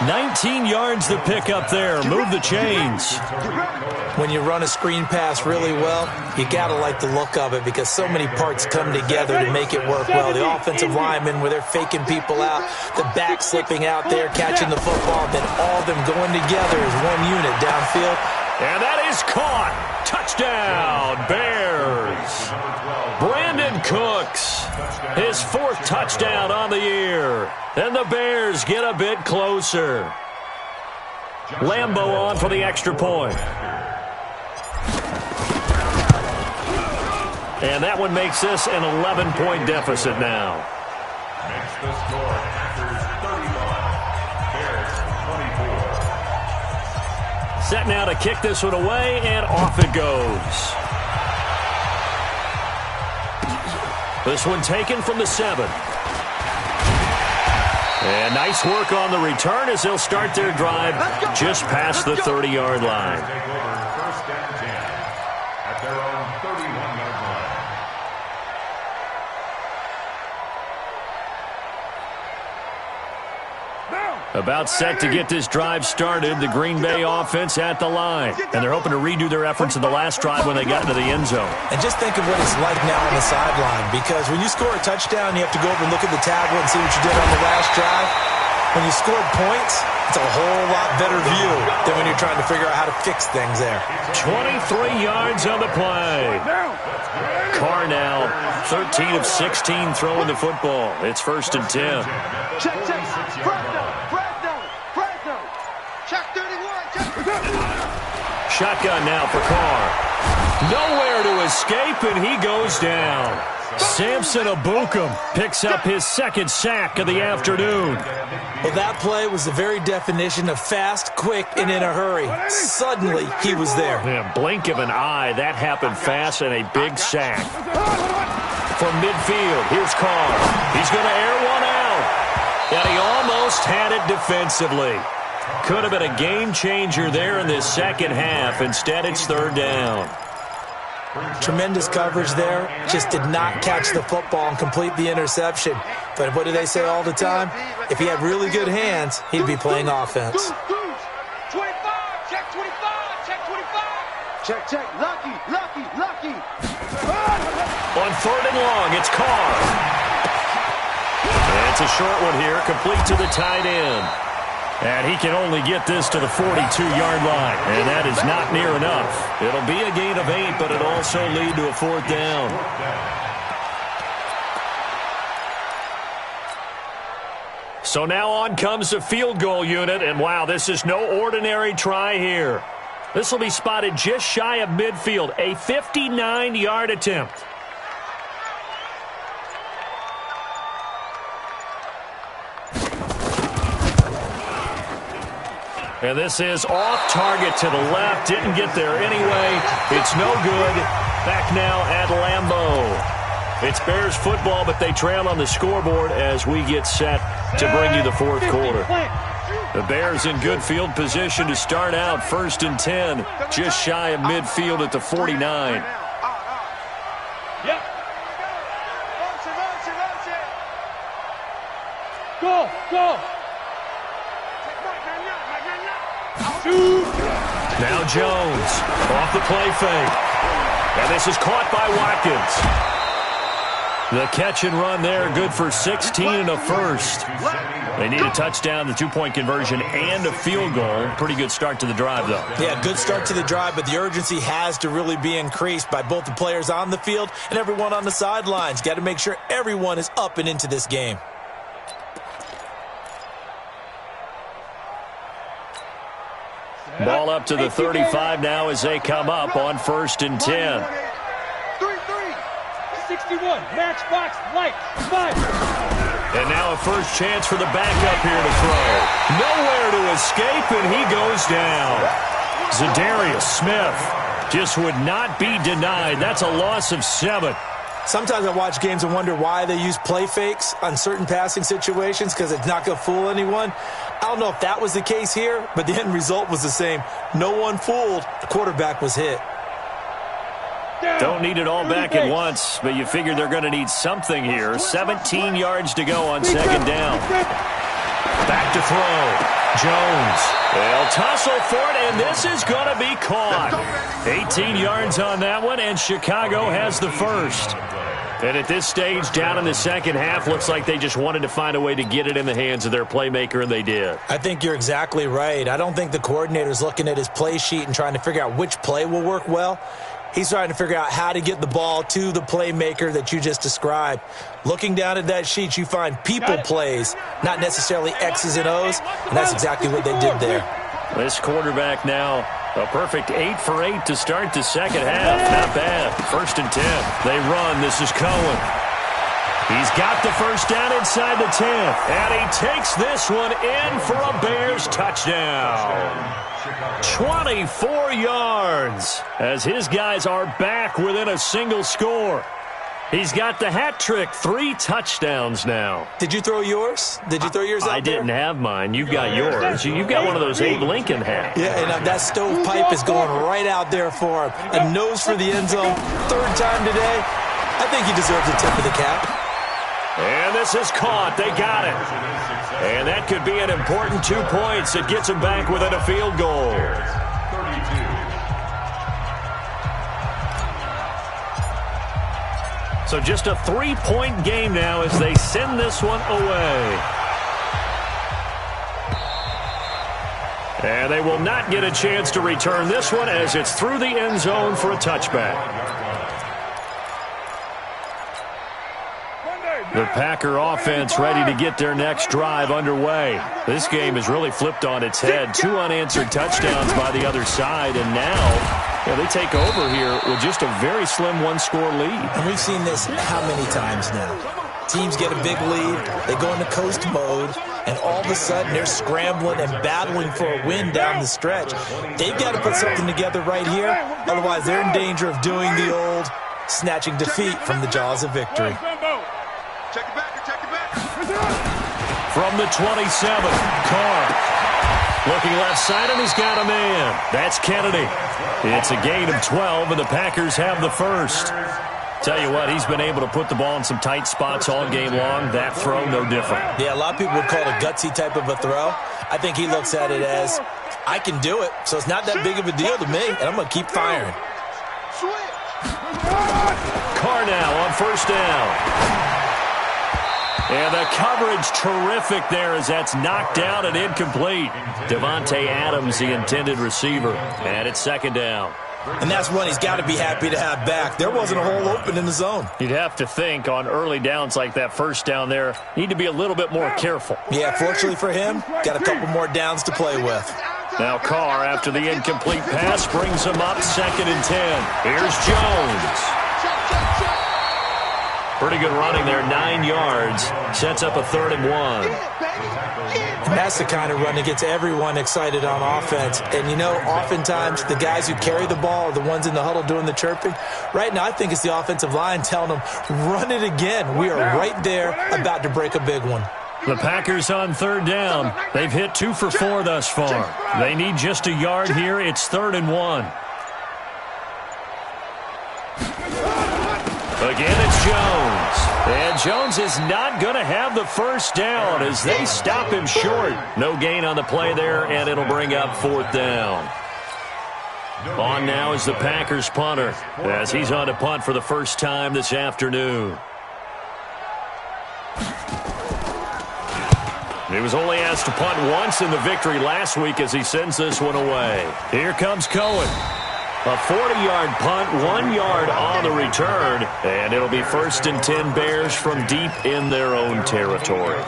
19 yards to pick up there. Move the chains. When you run a screen pass really well, you got to like the look of it because so many parts come together to make it work well. The offensive linemen, where they're faking people out, the back slipping out there, catching the football, then all of them going together as one unit downfield. And that is caught. Touchdown, Bears. Brandon Cooks, his 4th touchdown on the year. And the Bears get a bit closer. Lambeau on for the extra point. And that one makes this an 11-point deficit now. Makes the score Packers 35, Bears 24. Set now to kick this one away, and off it goes. This one taken from the 7. And nice work on the return as they'll start their drive just past the 30-yard line. Take over first and 10 at their own 31-yard line. Down. About set to get this drive started, the Green Bay offense at the line. And they're hoping to redo their efforts in the last drive when they got into the end zone. And just think of what it's like now on the sideline, because when you score a touchdown, you have to go over and look at the tablet and see what you did on the last drive. When you scored points, it's a whole lot better view than when you're trying to figure out how to fix things there. 23 yards on the play. Carr now 13 of 16 throwing the football. It's 1st and 10. Check. Fresno. Check 31. Shotgun now for Carr. Nowhere to escape, and he goes down. Samson Abukum picks up his 2nd sack of the afternoon. Well, that play was the very definition of fast, quick, and in a hurry. Suddenly, he was there. Yeah, blink of an eye, that happened fast, and a big sack. From midfield, here's Carr. He's going to air one out. And he almost had it defensively. Could have been a game changer there in this second half. Instead, it's 3rd down. Tremendous coverage there. Just did not catch the football and complete the interception. But what do they say all the time? If he had really good hands, he'd be playing offense. 25. Check 25. Check. Lucky. On 3rd and long, it's Carr. And it's a short one here, complete to the tight end. And he can only get this to the 42-yard line, and that is not near enough. It'll be a gain of 8, but it'll also lead to a 4th down. So now on comes the field goal unit, and wow, this is no ordinary try here. This will be spotted just shy of midfield, a 59-yard attempt. And this is off target to the left. Didn't get there anyway. It's no good. Back now at Lambeau. It's Bears football, but they trail on the scoreboard as we get set to bring you the 4th quarter. The Bears in good field position to start out 1st and 10. Just shy of midfield at the 49. Yep. Go. Now Jones off the play fake. And this is caught by Watkins. The catch and run there, good for 16 and a first. They need a touchdown, the 2-point conversion, and a field goal. Pretty good start to the drive, though. Yeah, good start to the drive, but the urgency has to really be increased by both the players on the field and everyone on the sidelines. Got to make sure everyone is up and into this game. Ball up to the 35 now as they come up on 1st and 10. 61, matchbox, light, 5. And now a first chance for the backup here to throw. Nowhere to escape, and he goes down. Zadarius Smith just would not be denied. That's a loss of 7. Sometimes I watch games and wonder why they use play fakes on certain passing situations, because it's not going to fool anyone. I don't know if that was the case here, but the end result was the same. No one fooled. The quarterback was hit. Don't need it all back at once, but you figure they're going to need something here. 17 yards to go on 2nd down. Back to throw. Jones. They'll tussle for it, and this is going to be caught. 18 yards on that one, and Chicago has the first. And at this stage, down in the second half, looks like they just wanted to find a way to get it in the hands of their playmaker, and they did. I think you're exactly right. I don't think the coordinator's looking at his play sheet and trying to figure out which play will work well. He's trying to figure out how to get the ball to the playmaker that you just described. Looking down at that sheet, you find people plays, not necessarily X's and O's, and that's exactly what they did there. This quarterback now, a perfect 8 for 8 to start the second half. Not bad. 1st and 10. They run. This is Cohen. He's got the first down inside the 10, and he takes this one in for a Bears touchdown. 24 yards as his guys are back within a single score. He's got the hat trick, 3 touchdowns now. Did you throw yours? Did you throw yours out there? I didn't have mine. You've got yours. You've got one of those Abe Lincoln hats. Yeah, and that stovepipe is going right out there for him. A nose for the end zone. 3rd time today. I think he deserves a tip of the cap. And this is caught. They got it. And that could be an important 2 points. It gets them back within a field goal. So just a 3-point game now as they send this one away. And they will not get a chance to return this one as it's through the end zone for a touchback. The Packer offense ready to get their next drive underway. This game has really flipped on its head. 2 unanswered touchdowns by the other side, and now they take over here with just a very slim one-score lead. And we've seen this how many times now? Teams get a big lead, they go into coast mode, and all of a sudden they're scrambling and battling for a win down the stretch. They've got to put something together right here, otherwise they're in danger of doing the old snatching defeat from the jaws of victory. Check it back, check it back. From the 27, Carr. Looking left side, and he's got a man. That's Kennedy. It's a gain of 12, and the Packers have the first. Tell you what, he's been able to put the ball in some tight spots all game long. That throw, no different. Yeah, a lot of people would call it a gutsy type of a throw. I think he looks at it as, I can do it, so it's not that big of a deal to me, and I'm going to keep firing. Carr now on first down. And the coverage terrific there as that's knocked down and incomplete. Devontae Adams, the intended receiver. And it's second down. And that's one he's got to be happy to have back. There wasn't a hole open in the zone. You'd have to think on early downs like that first down there, need to be a little bit more careful. Yeah, fortunately for him, got a couple more downs to play with. Now Carr, after the incomplete pass, brings him up 2nd and 10. Here's Jones. Pretty good running there, 9 yards. Sets up a 3rd and 1. And that's the kind of run that gets everyone excited on offense. And, you know, oftentimes the guys who carry the ball are the ones in the huddle doing the chirping. Right now, I think it's the offensive line telling them, run it again. We are right there about to break a big one. The Packers on 3rd down. They've hit 2 for 4 thus far. They need just a yard here. It's 3rd and 1. Again, it's Jones. And Jones is not going to have the first down as they stop him short. No gain on the play there, and it'll bring up 4th down. On now is the Packers punter as he's on to punt for the first time this afternoon. He was only asked to punt once in the victory last week as he sends this one away. Here comes Cohen. A 40-yard punt, 1 yard on the return, and it'll be 1st and 10 Bears from deep in their own territory.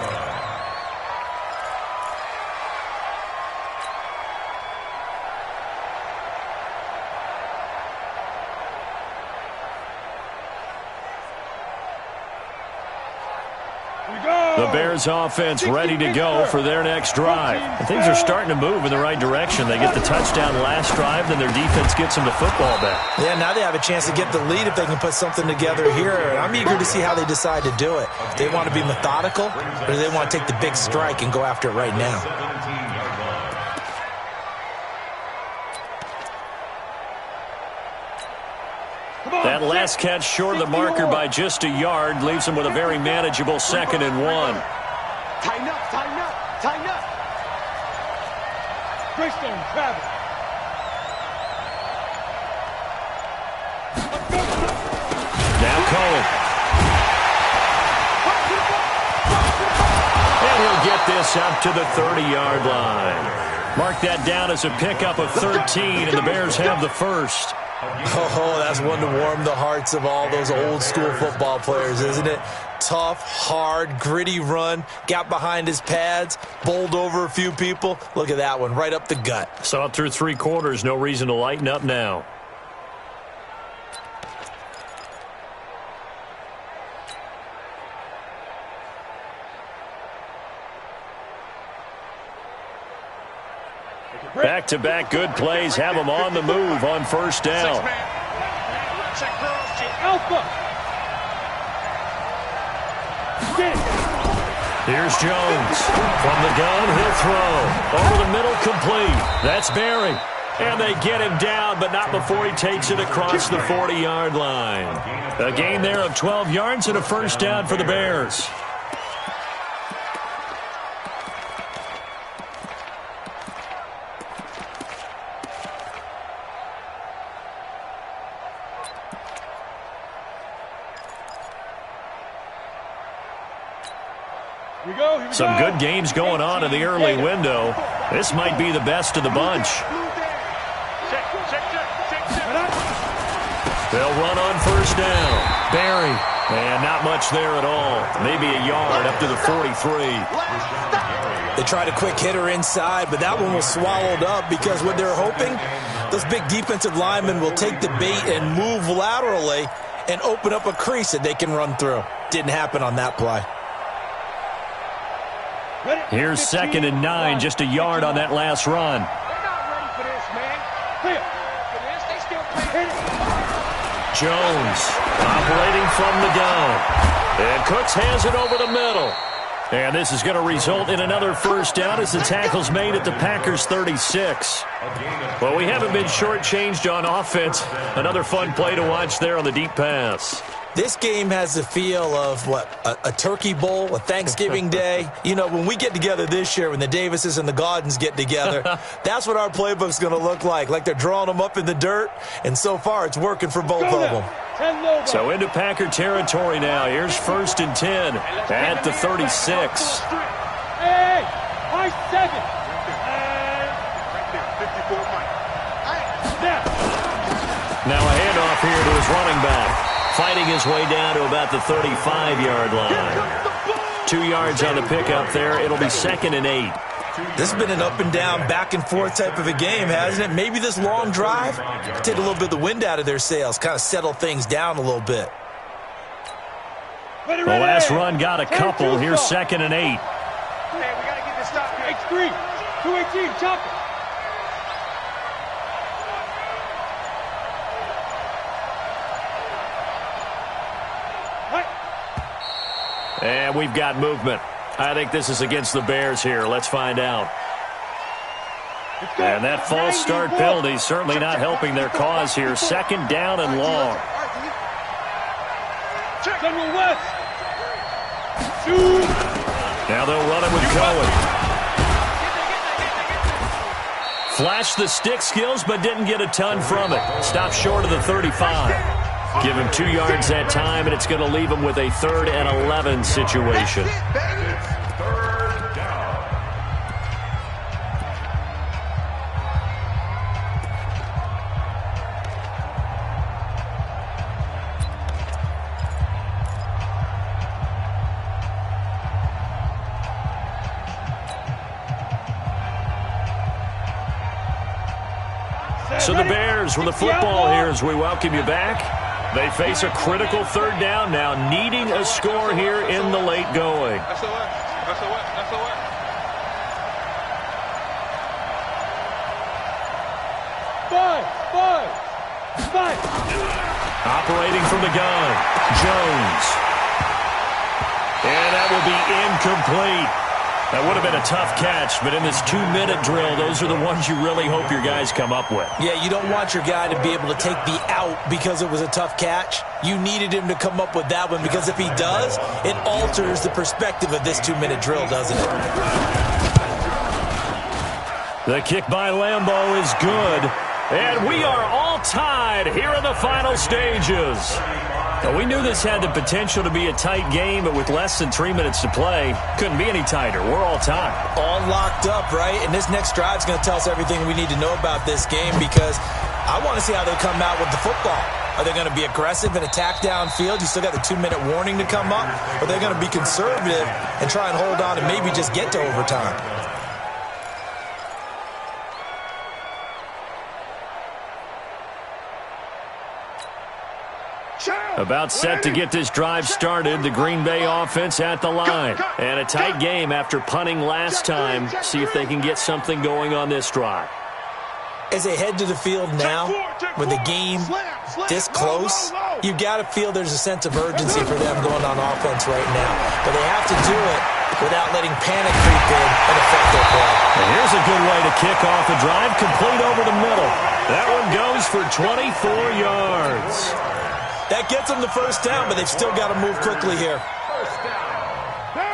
The Bears offense ready to go for their next drive. And things are starting to move in the right direction. They get the touchdown last drive, then their defense gets them the football back. Yeah, now they have a chance to get the lead if they can put something together here. And I'm eager to see how they decide to do it. Do they want to be methodical, or do they want to take the big strike and go after it right now? That last catch short of the marker by just a yard leaves him with a very manageable 2nd and 1. Tighten up, tighten up, tighten up. Greystone, Travis. Now Cohen. And he'll get this up to the 30-yard line. Mark that down as a pickup of 13, and the Bears have the first. Oh, that's one to warm the hearts of all those old-school football players, isn't it? Tough, hard, gritty run, got behind his pads, bowled over a few people. Look at that one, right up the gut. Saw it through 3 quarters, no reason to lighten up now. Back-to-back good plays have them on the move on first down. Alpha. Here's Jones. From the gun, he'll throw. Over the middle, complete. That's Barry. And they get him down, but not before he takes it across the 40-yard line. A gain there of 12 yards and a first down for the Bears. Some good games going on in the early window. This might be the best of the bunch. They'll run on first down. Barry. And not much there at all. Maybe a yard up to the 43. They tried a quick hitter inside, but that one was swallowed up because what they're hoping, those big defensive linemen will take the bait and move laterally and open up a crease that they can run through. Didn't happen on that play. Here's 2nd and 9, just a yard on that last run. They're not ready for this, man. For this, they still play. Jones operating from the gun. And Cooks has it over the middle. And this is going to result in another first down as the tackle's made at the Packers' 36. Well, we haven't been shortchanged on offense. Another fun play to watch there on the deep pass. This game has the feel of, a turkey bowl, a Thanksgiving day. You know, when we get together this year, when the Davises and the Gaudens get together, that's what our playbook's going to look like they're drawing them up in the dirt, and so far it's working for both of them. So into Packer territory now. Here's 1st and 10 at the 36. Hey, high 7. Now a handoff here to his running back. Fighting his way down to about the 35-yard line. 2 yards on the pickup there. It'll be 2nd and 8. This has been an up and down, back and forth type of a game, hasn't it? Maybe this long drive could take a little bit of the wind out of their sails, kind of settle things down a little bit. The last run got a couple. Here's 2nd and 8. Man, we got to get this stop here. X3, 218, chop it. And we've got movement. I think this is against the Bears here. Let's find out. And that false start penalty certainly not helping their cause here. 2nd down and long. General West. Now they'll run it with Cohen. Flashed the stick skills, but didn't get a ton from it. Stopped short of the 35. Give him 2 yards that time, and it's going to leave him with a 3rd and 11 situation. So the Bears with the football here as we welcome you back. They face a critical 3rd down now, needing a score here in the late going. That's the way. That's the way. That's the way. Five. Operating from the gun, Jones. And that will be incomplete. That would have been a tough catch, but in this 2-minute drill, those are the ones you really hope your guys come up with. Yeah, you don't want your guy to be able to take the out because it was a tough catch. You needed him to come up with that one because if he does, it alters the perspective of this 2-minute drill, doesn't it? The kick by Lambeau is good, and we are all tied here in the final stages. Now, we knew this had the potential to be a tight game, but with less than 3 minutes to play, couldn't be any tighter. We're all tied. All locked up, right? And this next drive is going to tell us everything we need to know about this game because I want to see how they come out with the football. Are they going to be aggressive and attack downfield? You still got the 2-minute warning to come up? Or are they going to be conservative and try and hold on and maybe just get to overtime? About set to get this drive started. The Green Bay offense at the line. And a tight game after punting last time. See if they can get something going on this drive. As they head to the field now, with the game this close, you've got to feel there's a sense of urgency for them going on offense right now. But they have to do it without letting panic creep in and affect their play. And here's a good way to kick off a drive, complete over the middle. That one goes for 24 yards. That gets them the first down, but they've still got to move quickly here.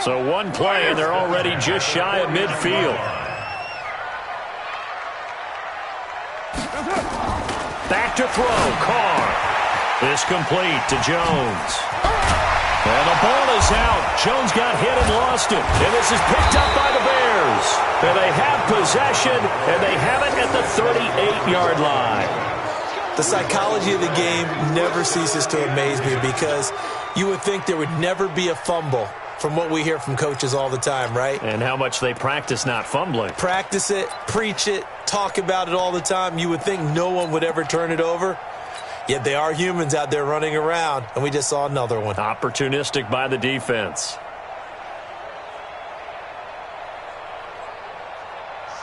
So one play, and they're already just shy of midfield. Back to throw, Carr. This complete to Jones. And the ball is out. Jones got hit and lost it. And this is picked up by the Bears. And they have possession, and they have it at the 38-yard line. The psychology of the game never ceases to amaze me because you would think there would never be a fumble from what we hear from coaches all the time, right? And how much they practice not fumbling. Practice it, preach it, talk about it all the time. You would think no one would ever turn it over. Yet they are humans out there running around, and we just saw another one. Opportunistic by the defense.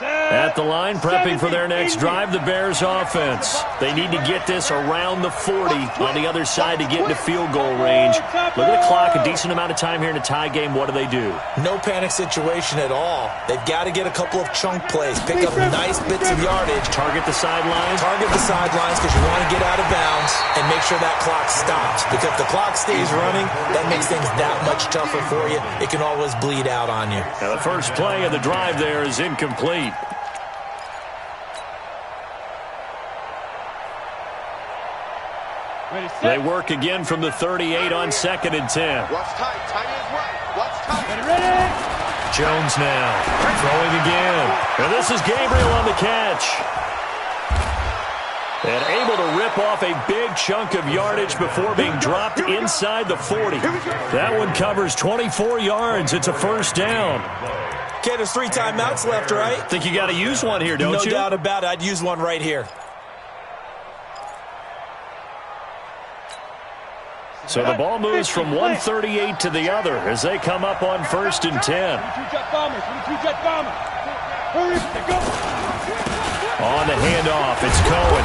At the line, prepping for their next drive, the Bears offense. They need to get this around the 40 on the other side to get into field goal range. Look at the clock, a decent amount of time here in a tie game. What do? No panic situation at all. They've got to get a couple of chunk plays, pick up nice bits of yardage. Target the sidelines? Target the sidelines because you want to get out of bounds and make sure that clock stops. Because if the clock stays running, that makes things that much tougher for you. It can always bleed out on you. Now the first play of the drive there is incomplete. They work again from the 38 on 2nd and 10. Watch tight. Tight is right. Watch tight. Ready? Jones now throwing again. And this is Gabriel on the catch. And able to rip off a big chunk of yardage before being dropped inside the 40. That one covers 24 yards. It's a first down. Okay, there's 3 timeouts left, right? Think you got to use one here, don't you? No doubt about it. I'd use one right here. So the ball moves from 138 to the other as they come up on 1st and 10. On the handoff, it's Cohen.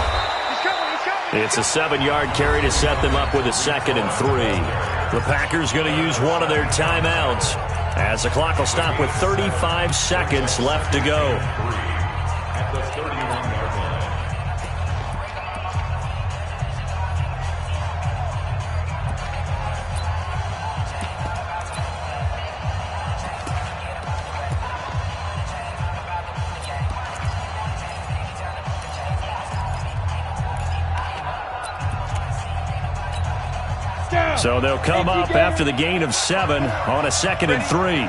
It's a 7-yard carry to set them up with a 2nd and 3. The Packers going to use one of their timeouts as the clock will stop with 35 seconds left to go. At the 31-yard line. So they'll come up after the gain of 7 on a 2nd and 3.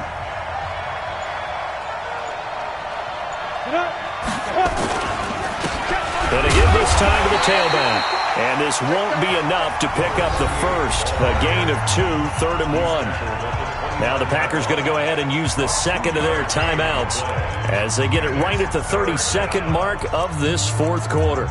Gonna give this time to the tailback. And this won't be enough to pick up the first. A gain of 2, 3rd and 1. Now the Packers going to go ahead and use the 2nd of their timeouts as they get it right at the 32nd mark of this 4th quarter.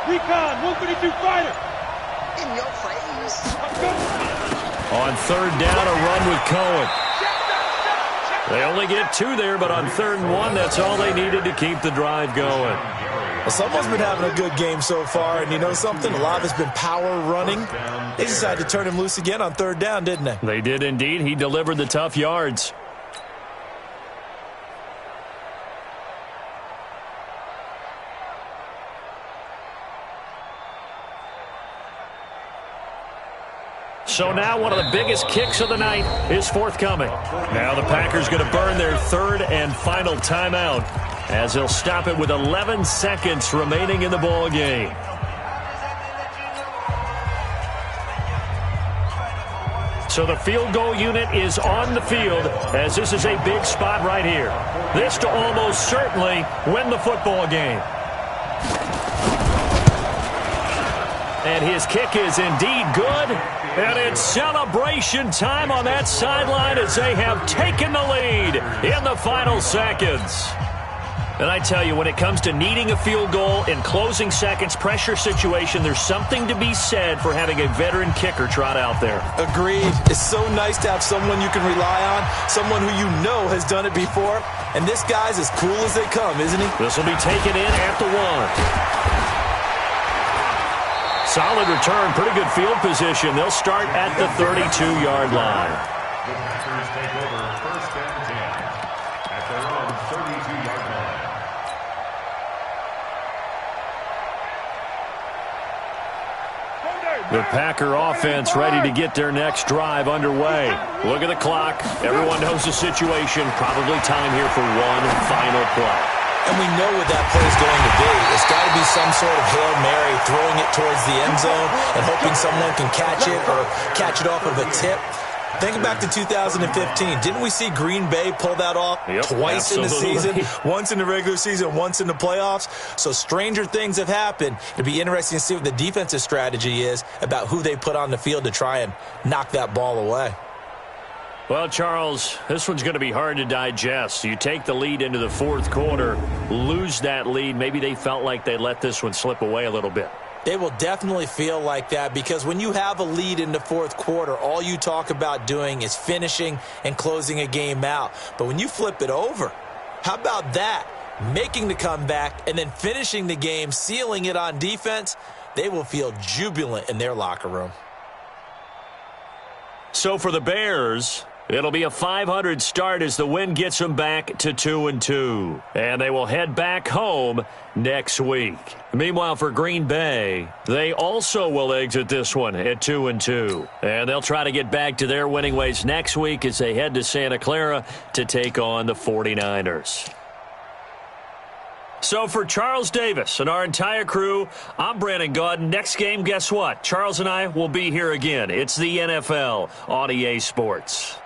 Recon, 132 fighter. In your face. On 3rd down, a run with Cohen. They only get 2 there, but on 3rd and 1, that's all they needed to keep the drive going. Well, someone's been having a good game so far, and you know something? A lot of it's been power running. They decided to turn him loose again on 3rd down, didn't they? They did indeed. He delivered the tough yards. So now one of the biggest kicks of the night is forthcoming. Now the Packers going to burn their 3rd and final timeout as they'll stop it with 11 seconds remaining in the ball game. So the field goal unit is on the field as this is a big spot right here. This to almost certainly win the football game. And his kick is indeed good. And it's celebration time on that sideline as they have taken the lead in the final seconds. And I tell you, when it comes to needing a field goal in closing seconds, pressure situation, there's something to be said for having a veteran kicker trot out there. Agreed. It's so nice to have someone you can rely on, someone who you know has done it before. And this guy's as cool as they come, isn't he? This will be taken in at the 1. Solid return, pretty good field position. They'll start at the 32-yard line. The Packers take over 1st and 10 at their own 32-yard line. The Packer offense ready to get their next drive underway. Look at the clock. Everyone knows the situation. Probably time here for one final play. And we know what that play is going to be. It's got to be some sort of Hail Mary, throwing it towards the end zone and hoping someone can catch it or catch it off of a tip. Think back to 2015. Didn't we see Green Bay pull that off twice in the season? Once in the regular season, once in the playoffs. So stranger things have happened. It'd be interesting to see what the defensive strategy is about who they put on the field to try and knock that ball away. Well, Charles, this one's going to be hard to digest. You take the lead into the 4th quarter, lose that lead. Maybe they felt like they let this one slip away a little bit. They will definitely feel like that because when you have a lead in the 4th quarter, all you talk about doing is finishing and closing a game out. But when you flip it over, how about that? Making the comeback and then finishing the game, sealing it on defense, they will feel jubilant in their locker room. So for the Bears, it'll be a .500 start as the win gets them back to 2-2. And they will head back home next week. Meanwhile, for Green Bay, they also will exit this one at 2-2. And they'll try to get back to their winning ways next week as they head to Santa Clara to take on the 49ers. So for Charles Davis and our entire crew, I'm Brandon Gaudin. Next game, guess what? Charles and I will be here again. It's the NFL on EA Sports.